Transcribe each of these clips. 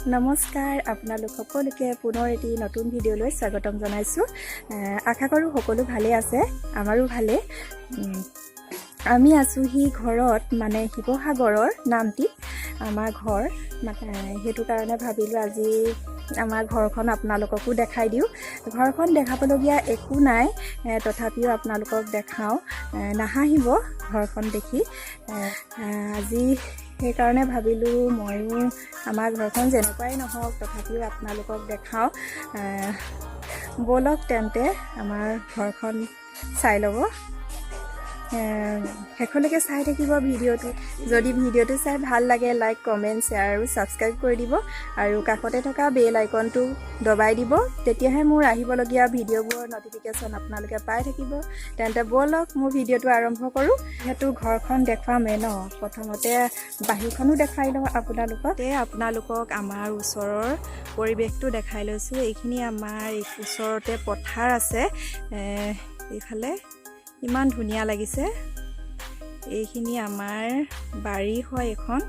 নমস্কাৰ আপোনালোক সকলোকে পুনৰ এটি নতুন ভিডিঅ'লৈ স্বাগতম জনাইছোঁ। আশা কৰোঁ সকলো ভালে আছে, আমাৰো ভালে। আমি আছোঁহি ঘৰত, মানে শিৱসাগৰৰ নামটি আমাৰ ঘৰ, সেইটো কাৰণে ভাবিলোঁ আজি আমাৰ ঘৰখন আপোনালোককো দেখাই দিওঁ। ঘৰখন দেখাবলগীয়া একো নাই, তথাপিও আপোনালোকক দেখাওঁ, নাহাঁহিব ঘৰখন দেখি। আজি সেইকাৰণে ভাবিলোঁ ময়ো আমাৰ ঘৰখন যেনেকুৱাই নহওক তথাপিও আপোনালোকক দেখাওঁ। ব'লক তেন্তে আমাৰ ঘৰখন চাই ল'ব। শেষলৈকে চাই থাকিব ভিডিঅ'টো। যদি ভিডিঅ'টো চাই ভাল লাগে লাইক, কমেণ্ট, শ্বেয়াৰ আৰু ছাবস্ক্ৰাইব কৰি দিব আৰু কাষতে থকা বেল আইকনটো দবাই দিব, তেতিয়াহে মোৰ আহিবলগীয়া ভিডিঅ'বোৰৰ নটিফিকেশ্যন আপোনালোকে পাই থাকিব। তেন্তে ব'লক মোৰ ভিডিঅ'টো আৰম্ভ কৰোঁ। যিহেতু ঘৰখন দেখুৱামেই ন, প্ৰথমতে বাহিৰখনো দেখাই লওঁ আপোনালোকক আমাৰ ওচৰৰ পৰিৱেশটো দেখাই লৈছোঁ। এইখিনি আমাৰ ওচৰতে পথাৰ আছে, এইফালে ইমান ধুনীয়া লাগিছে। এইখিনি আমাৰ বাৰী হয় এখন।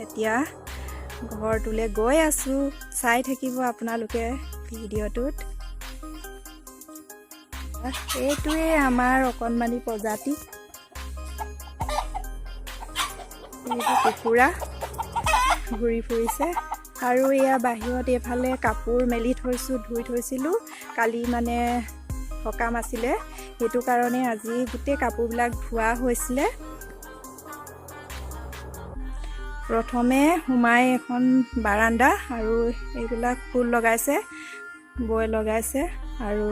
এতিয়া ঘৰটোলৈ গৈ আছোঁ, চাই থাকিব আপোনালোকে ভিডিঅ'টোত। এইটোৱে আমাৰ অকণমানি প্ৰজাতি কুকুৰা ঘূৰি ফুৰিছে। আৰু এয়া বাহিৰত এইফালে কাপোৰ মেলি থৈছোঁ, ধুই থৈছিলোঁ। কালি মানে সকাম আছিলে, সেইটো কাৰণে আজি গোটেই কাপোৰবিলাক ধোৱা হৈছিলে। প্ৰথমে সোমাই এখন বাৰাণ্ডা, আৰু এইবিলাক ফুল লগাইছে, বৈ লগাইছে আৰু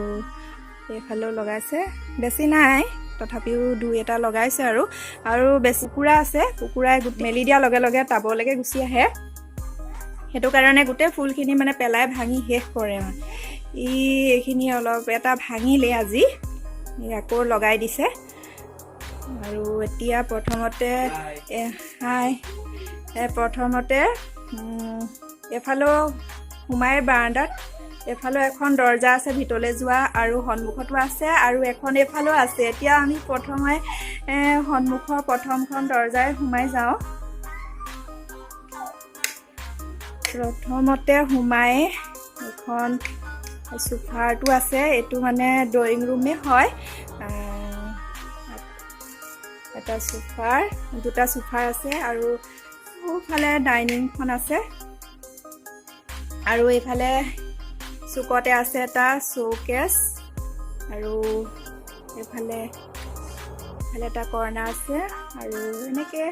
এইফালেও লগাইছে। বেছি নাই, তথাপিও দুই এটা লগাইছে। আৰু বেছি কুকুৰা আছে, কুকুৰাই মেলি দিয়াৰ লগে লগে টাবলৈকে গুচি আহে। সেইটো কাৰণে গোটেই ফুলখিনি মানে পেলাই ভাঙি শেষ কৰে। এইখিনি অলপ এটা ভাঙিলে আজি, আকৌ লগাই দিছে। আৰু এতিয়া প্ৰথমতে এফালেও সোমাই বাৰাণ্ডাত, এফালেও এখন দৰ্জা আছে ভিতৰলৈ যোৱা, আৰু সন্মুখতো আছে, আৰু এখন এফালেও আছে। এতিয়া আমি প্ৰথমে সন্মুখৰ প্ৰথমখন দৰ্জাই সোমাই যাওঁ। প্ৰথমতে সোমাই এখন চোফাৰটো আছে, এইটো মানে ড্ৰয়িং ৰুমেই হয়। এটা চোফাৰ, দুটা চোফাৰ আছে, আৰু সোঁফালে ডাইনিংখন আছে। আৰু এইফালে চুকতে আছে এটা শ্ব'কেছ, আৰু এইফালে এটা কৰ্ণাৰ আছে। আৰু এনেকৈ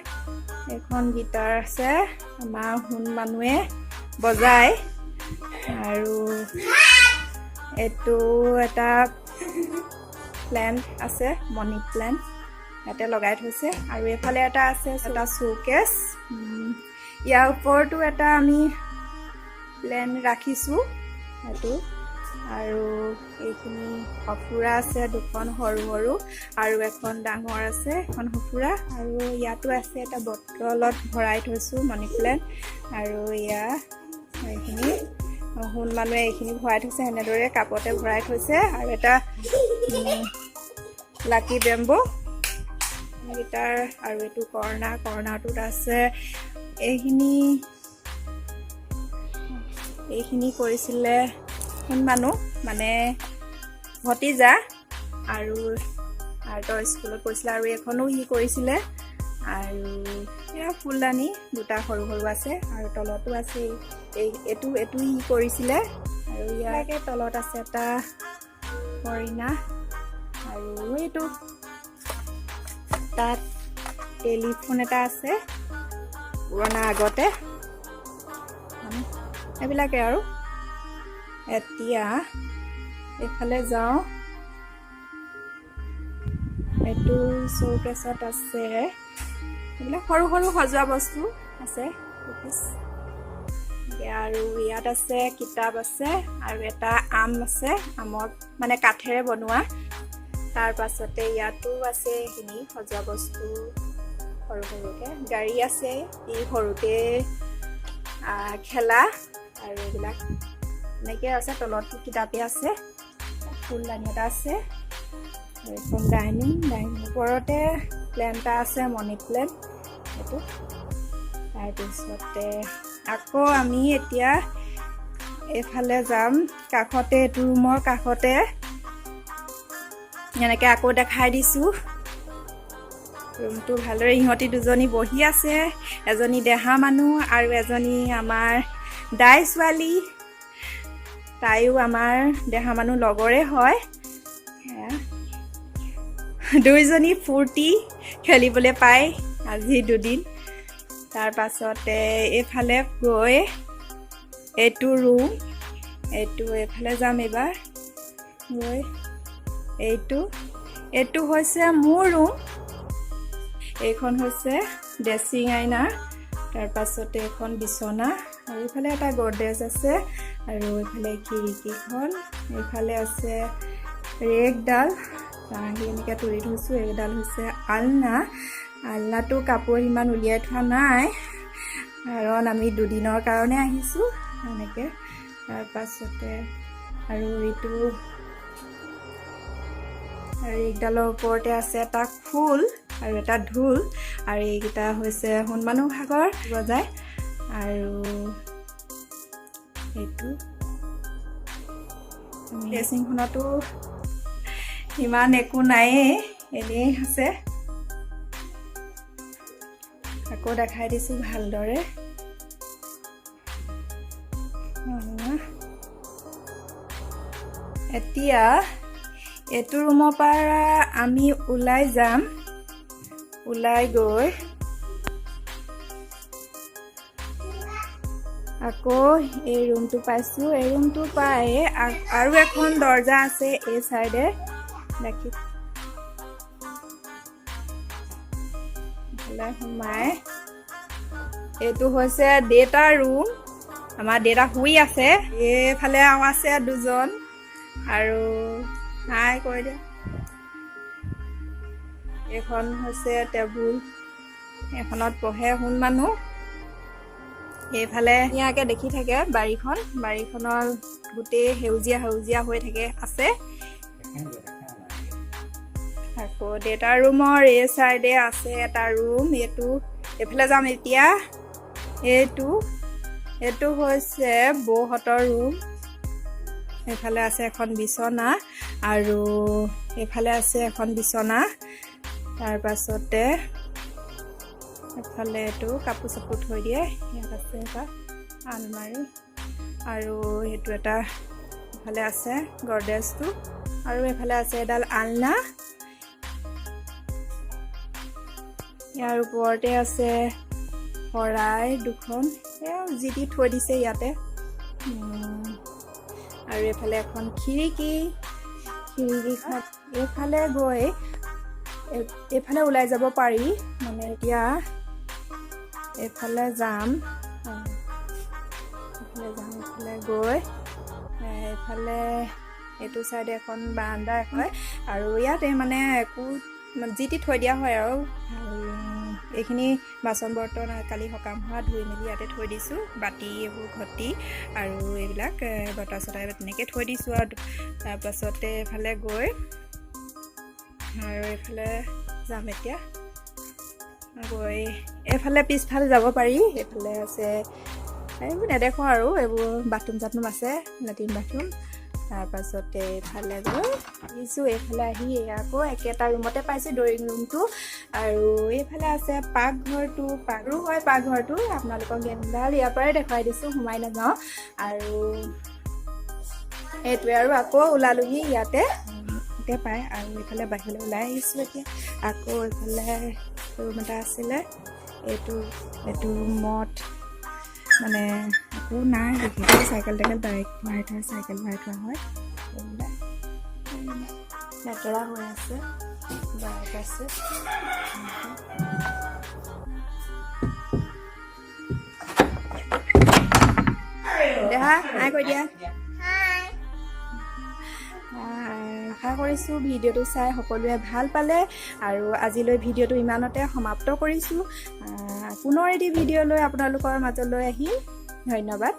এখন গীটাৰ আছে, আমাৰ সোণ মানুহে বজায়। আৰু এইটো এটা প্লেণ্ট আছে, মানি প্লেণ্ট, ইয়াতে লগাই থৈছে। আৰু এইফালে এটা আছে, এটা শ্ব'কেছ। ইয়াৰ ওপৰতো এটা আমি প্লেণ্ট ৰাখিছোঁ সেইটো। আৰু এইখিনি সঁফুৰা আছে, দুখন সৰু সৰু, আৰু এখন ডাঙৰ আছে, এখন সঁফুৰা। আৰু ইয়াতো আছে, এটা বটলত ভৰাই থৈছোঁ মানি প্লেণ্ট। আৰু এইখিনি সোণ মানুহে এইখিনি ভৰাই থৈছে, এনেদৰে কাপতে ভৰাই থৈছে। আৰু এটা লাকি বেম্বো গীটাৰ, আৰু এইটো কৰ্ণাৰটোত আছে। এইখিনি কৰিছিলে সোণ মানুহ, মানে ভতিজা, আৰু আৰ্টৰ স্কুলত কৰিছিলে। আৰু এখনো সি কৰিছিলে। আৰু এয়া ফুলদানি দুটা সৰু সৰু আছে, আৰু তলতো আছে এইটো সি কৰিছিলে। আৰু ইয়াকে তলত আছে এটা হৰিণা। আৰু এইটো তাত টেলিফোন এটা আছে পুৰণা আগতে, এইবিলাকে। আৰু এতিয়া এইফালে যাওঁ, এইটো শ্ব'কেছত আছে এইবিলাক সৰু সৰু সজোৱা বস্তু আছে। আৰু ইয়াত আছে কিতাপ আছে, আৰু এটা আম আছে, আমত মানে কাঠেৰে বনোৱা। তাৰ পাছতে ইয়াতো আছে এইখিনি সজোৱা বস্তু, সৰু সৰুকৈ গাড়ী আছে, সৰুতে খেলা, আৰু এইবিলাক এনেকৈ আছে। তলত কিতাপে আছে, ফুলদানি এটা আছে, এখন ডাইনিং ওপৰতে প্লেণ্ট এটা আছে, মানি প্লেণ্ট। সেইটো তাৰপিছতে আকৌ আমি এতিয়া এইফালে যাম কাষতে এইটো ৰুমৰ কাষতে এনেকৈ আকৌ দেখাই দিছোঁ ৰুমটো ভালদৰে ইহঁতি দুজনী বহি আছে এজনী দেহা মানুহ আৰু এজনী আমাৰ দাই ছোৱালী তাইও আমাৰ দেহা মানুহ লগৰে হয় দুইজনী ফূৰ্তি খেলিবলৈ পায় আজি দুদিন তাৰ পাছতে এইফালে গৈ এইটো ৰুম এইটো এইফালে যাম এইবাৰ গৈ এইটো হৈছে মোৰ ৰুম এইখন হৈছে ড্ৰেছিং আইনা তাৰ পাছতে এখন বিছনা আৰু এইফালে এটা গডৰেজ আছে আৰু এইফালে খিৰিকীখন এইফালে আছে ৰেকডাল আহি এনেকৈ তুলি থৈছোঁ এইডাল হৈছে আলনাটো কাপোৰ ইমান উলিয়াই থোৱা নাই কাৰণ আমি দুদিনৰ কাৰণে আহিছোঁ এনেকৈ তাৰ পাছতে আৰু এইডালৰ ওপৰতে আছে এটা খোল আৰু এটা ঢোল আৰু এইকেইটা হৈছে হনুমানৰ ভাগৰ বজায় আৰু এইটো ড্ৰেছিংখনতো ইমান একো নায়েই এনেই আছে আকৌ দেখাই দিছোঁ ভালদৰে এতিয়া এইটো ৰুমৰ পৰা আমি ওলাই যাম ওলাই গৈ আকৌ এই ৰুমটো পাইছোঁ এই ৰুমটো পাই আৰু এখন দৰ্জা আছে এই চাইডে দেখি সোমাই এইটো হৈছে দেউতাৰ ৰুম আমাৰ দেউতা শুই আছে এইফালে আছে দুজন আৰু হাই কৈ দিয়া এইখন হৈছে টেবুল এখনত বহে মানুহ এইফালে ধুনীয়াকৈ দেখি থাকে বাৰীখনৰ গোটেই সেউজীয়া হৈ থাকে আছে আকৌ দেউতাৰ ৰুমৰ এই চাইডে আছে এটা ৰুম এইফালে যাম এতিয়া এইটো হৈছে বৌহঁতৰ ৰুম এইফালে আছে এখন বিছনা আৰু এইফালে আছে এখন বিছনা তাৰ পাছতে এফালে এইটো কাপোৰ চাপোৰ থৈ দিয়ে ইয়াত আছে এটা আলমাৰি আৰু এইটো এটা এফালে আছে গডৰেজটো আৰু এইফালে আছে এডাল আলনা ইয়াৰ ওপৰতে আছে শৰাই দুখন যি দি থৈ দিছে ইয়াতে আৰু এইফালে এখন খিৰিকীখন এইফালে গৈ এইফালে ওলাই যাব পাৰি মানে এতিয়া এইফালে যাম এইফালে গৈ এইফালে এইটো চাইডে এখন বাৰান্দা হয় আৰু ইয়াতে মানে একো যি টি থৈ দিয়া হয় আৰু এইখিনি বাচন বৰ্তন কালি সকাম হোৱা ধুই মেলি ইয়াতে থৈ দিছোঁ বাতি এইবোৰ ঘটি আৰু এইবিলাক বটা চটা তেনেকৈ থৈ দিছোঁ আৰু তাৰপাছতে এইফালে গৈ আৰু এইফালে যাম এতিয়া গৈ এইফালে পিছফালে যাব পাৰি এইফালে আছে এইবোৰ নেদেখোঁ আৰু এইবোৰ বাথৰুম আছে লেট্ৰিন বাথৰুম তাৰপাছতে এইফালে গৈ আহিছোঁ এইফালে আহি আকৌ একেটা ৰুমতে পাইছোঁ ড্ৰয়িং ৰুমটো আৰু এইফালে আছে পাকঘৰটো পাকঘৰটো আপোনালোকক গেন্দাল ইয়াৰ পৰাই দেখুৱাই দিছোঁ সোমাই নাযাওঁ আৰু এইটোৱে আৰু আকৌ ওলালোহি ইয়াতে পায় আৰু এইফালে বাহিৰলৈ ওলাই আহিছোঁ এতিয়া আকৌ এইফালে ৰুম এটা আছিলে এইটো ৰুমত মানে একো নাই দেখিছোঁ চাইকেল বাইক ভৰাই থোৱা হয় লেতেৰা হৈ আছে বাইক আছে দেহা হাই কৈ দিয়া আশা কৰিছোঁ ভিডিঅ'টো চাই সকলোৱে ভাল পালে আৰু আজিলৈ ভিডিঅ'টো ইমানতে সমাপ্ত কৰিছোঁ পুনৰ এটি ভিডিঅ' লৈ আপোনালোকৰ মাজলৈ আহিম ধন্যবাদ।